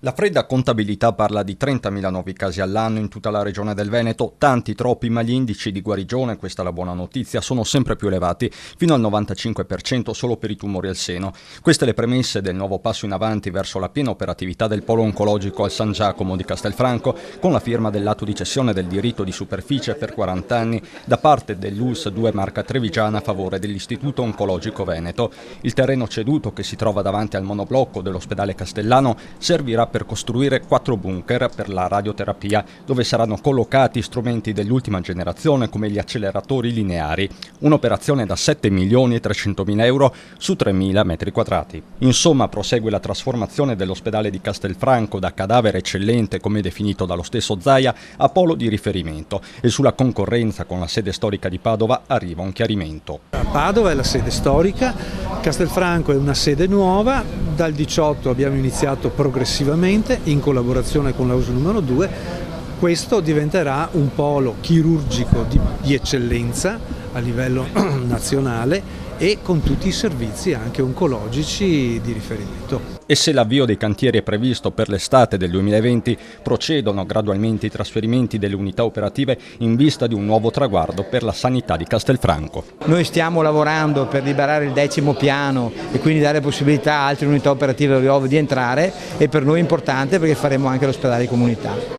La fredda contabilità parla di 30.000 nuovi casi all'anno in tutta la regione del Veneto, tanti troppi, ma gli indici di guarigione, questa è la buona notizia, sono sempre più elevati, fino al 95% solo per i tumori al seno. Queste le premesse del nuovo passo in avanti verso la piena operatività del polo oncologico al San Giacomo di Castelfranco, con la firma dell'atto di cessione del diritto di superficie per 40 anni da parte dell'ULSS 2 Marca Trevigiana a favore dell'Istituto Oncologico Veneto. Il terreno ceduto, che si trova davanti al monoblocco dell'ospedale castellano, servirà per costruire 4 bunker per la radioterapia, dove saranno collocati strumenti dell'ultima generazione come gli acceleratori lineari. Un'operazione da 7.300.000 euro su 3.000 metri quadrati. Insomma, prosegue la trasformazione dell'ospedale di Castelfranco da cadavere eccellente, come definito dallo stesso Zaia, a polo di riferimento, e sulla concorrenza con la sede storica di Padova arriva un chiarimento. Padova è la sede storica, Castelfranco è una sede nuova, dal 18 abbiamo iniziato progressivamente in collaborazione con la ULSS numero 2, questo diventerà un polo chirurgico di eccellenza a livello nazionale e con tutti i servizi anche oncologici di riferimento. E se l'avvio dei cantieri è previsto per l'estate del 2020, procedono gradualmente i trasferimenti delle unità operative in vista di un nuovo traguardo per la sanità di Castelfranco. Noi stiamo lavorando per liberare il 10° piano e quindi dare possibilità a altre unità operative di entrare, e per noi è importante perché faremo anche l'ospedale di comunità.